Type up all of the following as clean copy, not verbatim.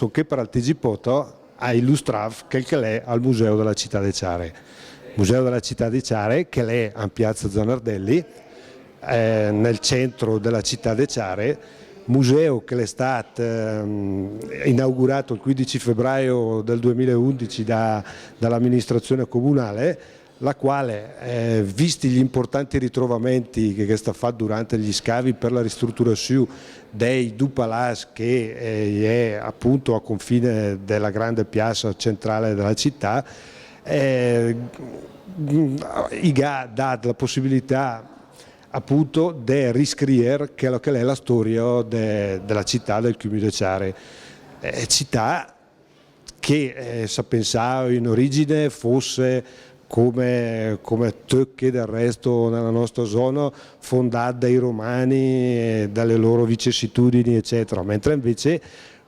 so che per Altegipoto a illustrare che è al Museo della Città di Ciare. Museo della Città di Ciare che è a Piazza Zanardelli, nel centro della città di Ciare, museo che è stato inaugurato il 15 febbraio del 2011 dall'amministrazione comunale, la quale, visti gli importanti ritrovamenti che sta fatto durante gli scavi per la ristrutturazione dei due palazzi che è appunto a confine della grande piazza centrale della città, ha dato la possibilità appunto di riscrivere quello che è la storia della città del Comune di Ciare, città che si pensava in origine fosse come tutte del resto nella nostra zona, fondata dai romani, dalle loro vicissitudini eccetera, mentre invece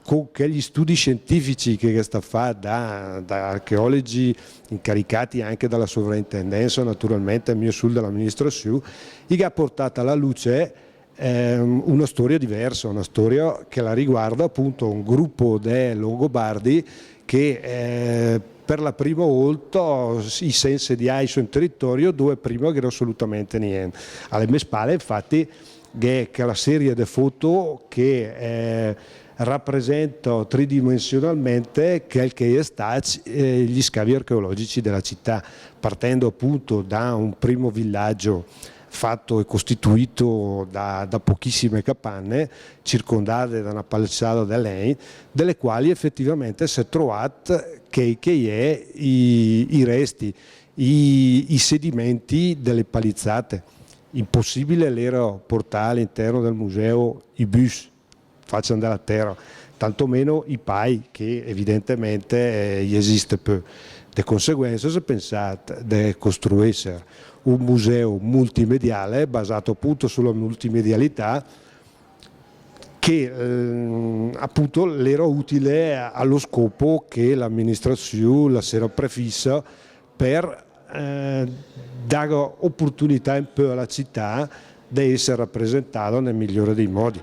con gli studi scientifici che sta fatto da archeologi incaricati anche dalla sovrintendenza, naturalmente il mio sul dell'amministrazione, che ha portato alla luce una storia diversa, una storia che la riguarda appunto un gruppo di longobardi che per la prima volta si insediarono sul territorio dove prima era assolutamente niente. Alle mie spalle infatti che la serie di foto che rappresenta tridimensionalmente quel che è stato gli scavi archeologici della città, partendo appunto da un primo villaggio fatto e costituito da pochissime capanne circondate da una palizzata di legno, delle quali effettivamente si è trovato che è i resti, i sedimenti delle palizzate. Impossibile l'era portare all'interno del museo i bus, faccio andare a terra, tantomeno i pai che evidentemente esiste più. Di conseguenza si è pensato di costruire un museo multimediale basato appunto sulla multimedialità che appunto l'era utile allo scopo che l'amministrazione la si era prefissa per dare opportunità in più alla città di essere rappresentata nel migliore dei modi.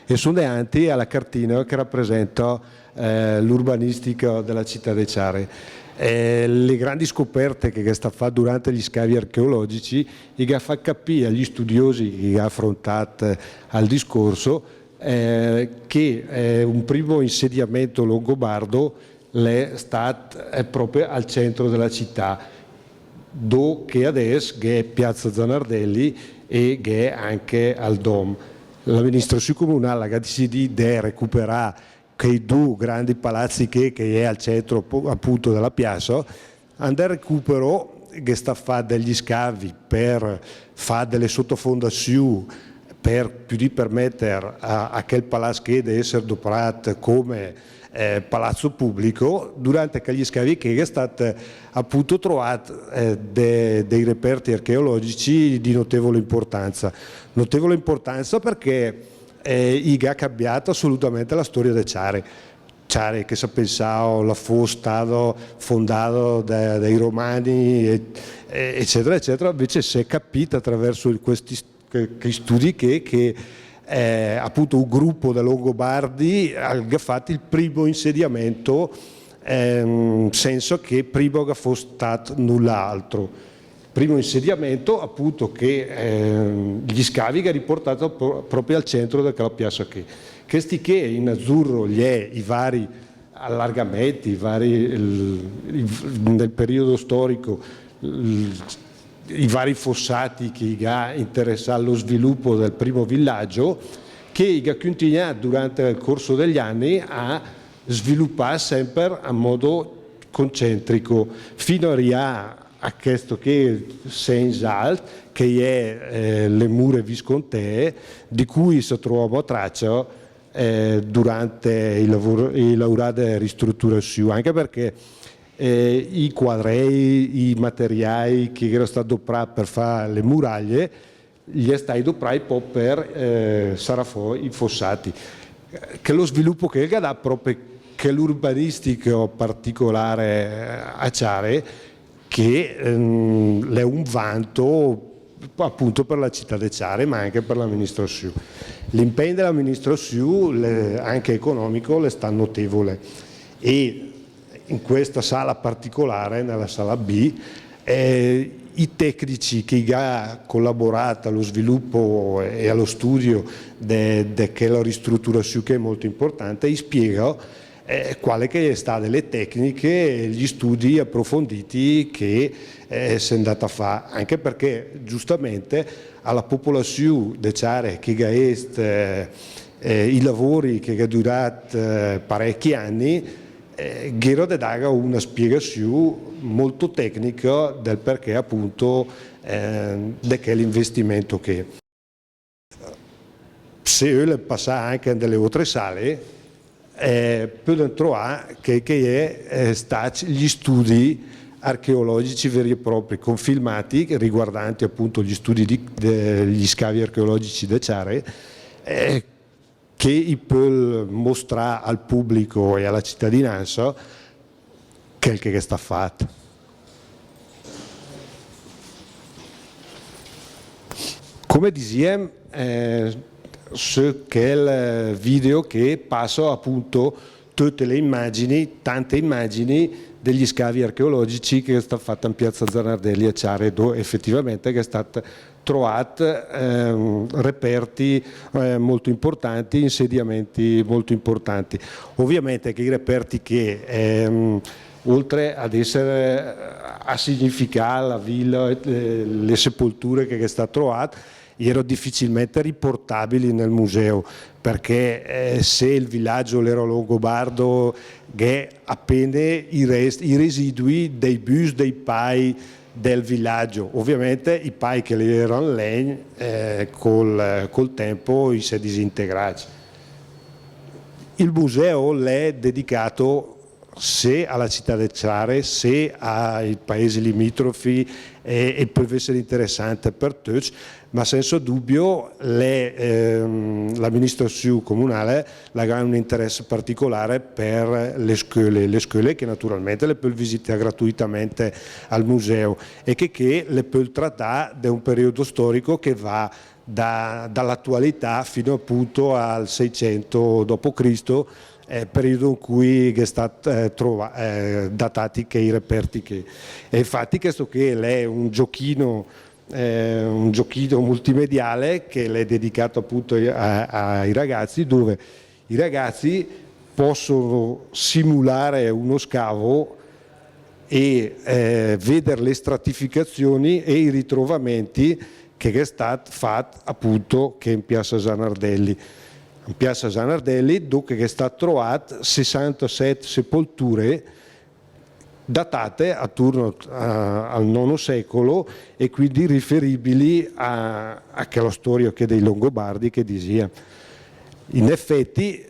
E sono davanti alla cartina che rappresenta l'urbanistica della città di Ciare. Le grandi scoperte che sta fatta durante gli scavi archeologici che ha fatto capire agli studiosi che ha affrontato al discorso che un primo insediamento longobardo è proprio al centro della città, dove adesso è Piazza Zanardelli e che è anche al Dom. L'amministrazione comunale ha deciso di recuperare quei due grandi palazzi che è al centro appunto della piazza, andare a recupero che sta a fare degli scavi per fare delle sottofondazioni per più di permettere a quel palazzo che deve essere adoprato come palazzo pubblico, durante quegli scavi che è stato appunto trovato dei reperti archeologici di notevole importanza perché ha cambiato assolutamente la storia di Ciare. Ciare che si pensava la fosse stato fondato dai romani eccetera eccetera, invece si è capito attraverso questi studi che appunto un gruppo di longobardi ha fatto il primo insediamento senso che prima che fosse stato null'altro. Primo insediamento appunto che gli scavi che ha riportato proprio al centro della piazza questi che in azzurro i vari allargamenti, nel periodo storico i vari fossati che ha interessato lo sviluppo del primo villaggio che ha continuato durante il corso degli anni a sviluppare sempre a modo concentrico fino a questo che Saint-Alt, che è le mura viscontee, di cui si trova traccia durante i lavori di ristrutturazione, anche perché i quadrei, i materiali che erano stati adoperati per fare le muraglie, gli è stati adoperati poi per sarà i fossati. Che lo sviluppo che ha proprio che l'urbanistico particolare a Ciare, che è un vanto appunto per la città di Ciare, ma anche per l'amministrazione. L'impegno dell'amministrazione, anche economico, è stato notevole, e in questa sala particolare, nella sala B, i tecnici che hanno collaborato allo sviluppo e allo studio della ristrutturazione, che è molto importante, spiegano quale che è state le tecniche e gli studi approfonditi che si è andata a fare, anche perché giustamente alla popolazione di Ciare che i lavori che hanno durato parecchi anni, Ghero de daga una spiegazione molto tecnica del perché appunto di che l'investimento che se io le passa anche nelle altre sale per trovare che è stati gli studi archeologici veri e propri con filmati riguardanti appunto gli studi degli scavi archeologici di Ciare, che può mostrare al pubblico e alla cittadinanza quel che sta fatto. Come dicevo, su quel video che passa appunto tutte le immagini, tante immagini degli scavi archeologici che sta fatta in piazza Zanardelli a Ciare, dove effettivamente è stata trovati reperti molto importanti, insediamenti molto importanti. Ovviamente che i reperti che oltre ad essere a significare la villa, le sepolture che è stata trovata, erano difficilmente riportabili nel museo, perché se il villaggio era longobardo, è appena i residui dei bus dei pai del villaggio. Ovviamente i pai che erano legno col tempo si è disintegrati. Il museo è dedicato se alla città di Ciare, se ai paesi limitrofi, e può essere interessante per tutti, ma senza dubbio l'amministrazione comunale ha un interesse particolare per le scuole che naturalmente le può visitare gratuitamente al museo e che le può trattare da un periodo storico che va dall'attualità fino appunto al 600 d.C., periodo in cui è stato datati che i reperti che. E infatti questo che è un giochino multimediale che è dedicato appunto ai ragazzi, dove i ragazzi possono simulare uno scavo e vedere le stratificazioni e i ritrovamenti che è stato fatto appunto che in piazza Zanardelli. In piazza Zanardelli, dove è stato trovato 67 sepolture datate attorno al IX secolo e quindi riferibili a quella storia che dei Longobardi che diceva. In effetti,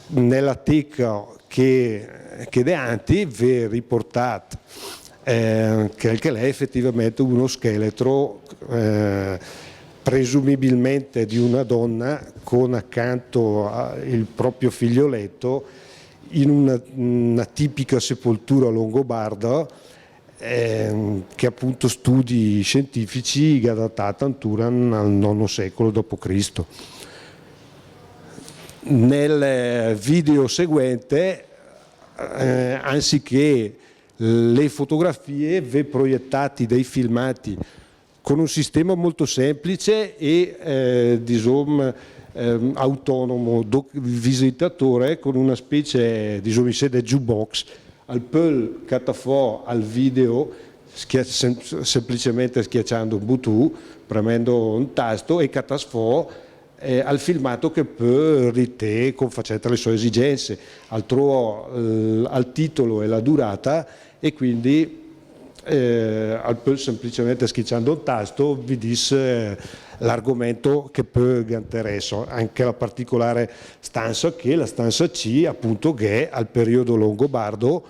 nella teca che de anti vi riportato che è effettivamente uno scheletro presumibilmente di una donna con accanto il proprio figlioletto in una tipica sepoltura longobarda che appunto studi scientifici che ha datato ancora al IX secolo d.C. Nel video seguente, anziché le fotografie, vi proiettati dei filmati con un sistema molto semplice e autonomo il visitatore con una specie di jukebox al pull catafò al video semplicemente schiacciando un bottone, premendo un tasto e catasfò al filmato che può rite confacente le sue esigenze al titolo e la durata, e quindi al può semplicemente schiacciando un tasto vi dice l'argomento che può interessa, anche la particolare stanza che la stanza C appunto che è al periodo longobardo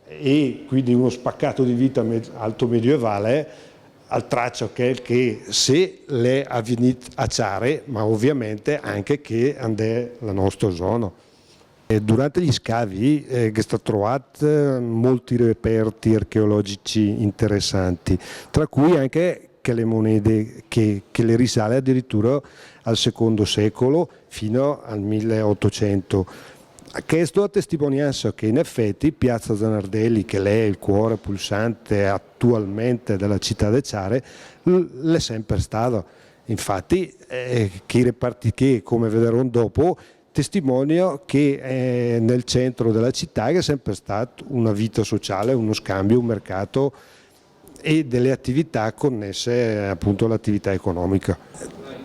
e quindi uno spaccato di vita alto medievale al traccio che se le avvenite a Ciare, ma ovviamente anche che andè la nostra zona. Durante gli scavi è stato trovato molti reperti archeologici interessanti, tra cui anche che le monete, che le risale addirittura al secondo secolo fino al 1800. Questo a testimonianza che in effetti Piazza Zanardelli, che è il cuore pulsante attualmente della città de Ciare, l'è sempre stato. Infatti, chi reparti che, come vedremo dopo, testimonio che nel centro della città è sempre stato una vita sociale, uno scambio, un mercato e delle attività connesse appunto all'attività economica.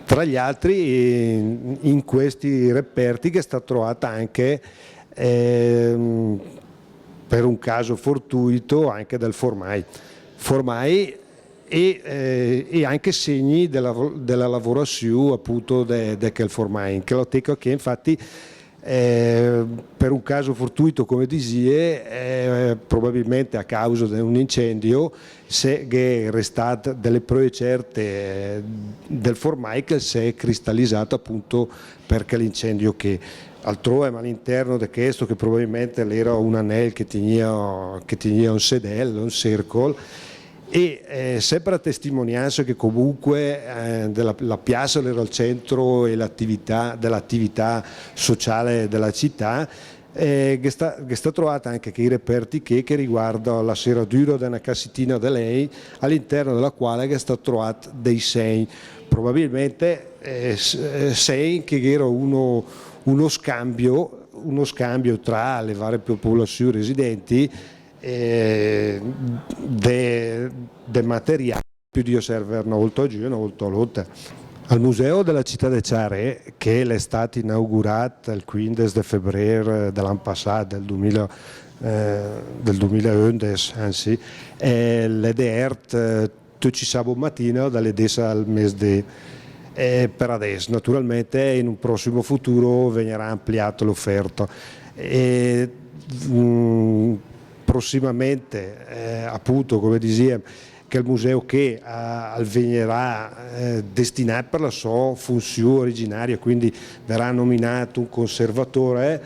Tra gli altri in questi reperti che è stata trovata anche per un caso fortuito anche del formai e anche segni della lavorazione appunto di quel formai, che lo teco che infatti per un caso fortuito come disie probabilmente a causa di un incendio se è restato delle prove certe del formai che si è cristallizzato appunto perché l'incendio che altrove ma all'interno di questo che probabilmente era un anello che tenia un sedello, un circolo e sempre a testimonianza che comunque la piazza era al centro e dell'attività sociale della città che sta trovata anche che i reperti che riguarda la serratura di una cassettina da lei all'interno della quale è stato trovato dei segni probabilmente segni che era uno scambio tra le varie popolazioni residenti de materiali più di osservare una volta oggi e una volta all'altra. Al Museo della Città de Ciare, che è stato inaugurato il 15 febbraio dell'anno passato, del 2011, anzi, l'EDERT tutti i sabato mattina dalle 10 al mese di per adesso. Naturalmente in un prossimo futuro verrà ampliata l'offerta. Prossimamente appunto come dicevo che il museo che venirà destinato per la sua funzione originaria, quindi verrà nominato un conservatore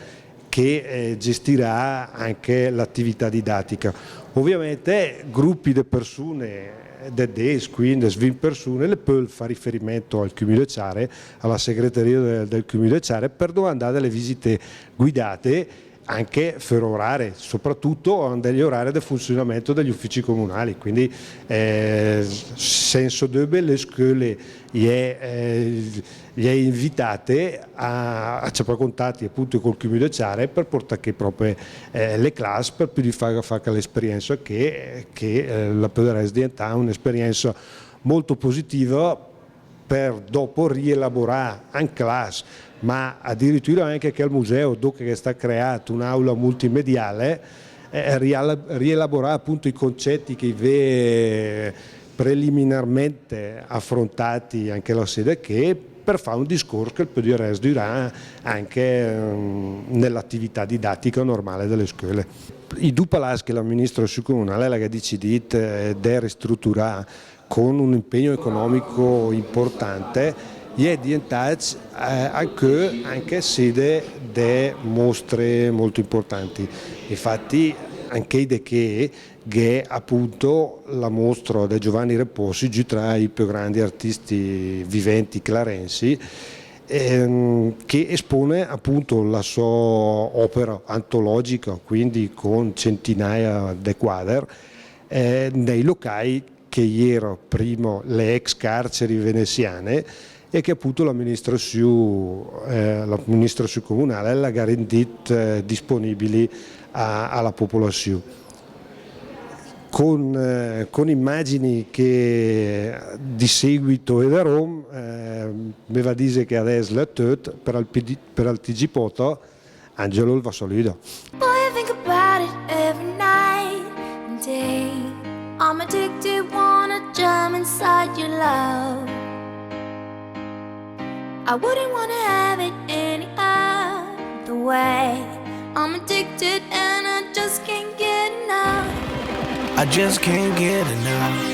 che gestirà anche l'attività didattica. Ovviamente gruppi di persone de 10, 15, 20 persone le può fare riferimento al Comune de Ciare, alla segreteria del Comune de Ciare per domandare delle visite guidate anche per orare, soprattutto degli orari del funzionamento degli uffici comunali, quindi senso dubbio le scuole gli è invitate a c'è contatti appunto col Comune de Ciare per portare che proprio le classi per più di fare l'esperienza che la potrà diventare un'esperienza molto positiva per dopo rielaborare in classe, ma addirittura anche che al museo, dopo che sta creato un'aula multimediale, rielaborare appunto i concetti che vi preliminarmente affrontati anche la sede che per fare un discorso che poi durerà anche nell'attività didattica normale delle scuole. I due palazzi che l'amministrazione comunale ha deciso di ristrutturare con un impegno economico importante, è diventato anche sede di mostre molto importanti. Infatti anche che è appunto la mostra di Giovanni Reposi, tra i più grandi artisti viventi clarensi, che espone appunto la sua opera antologica, quindi con centinaia di quadri, nei locali che erano prima le ex carceri veneziane e che appunto l'amministrazione comunale l'ha garantito disponibili alla popolazione. Con immagini che di seguito e da Roma mi va a dire che adesso è tutto per il TG Poto. Angelo il Vassolino. I'm addicted, wanna jump inside your love. I wouldn't wanna have it any other way. I'm addicted and I just can't get enough. I just can't get enough.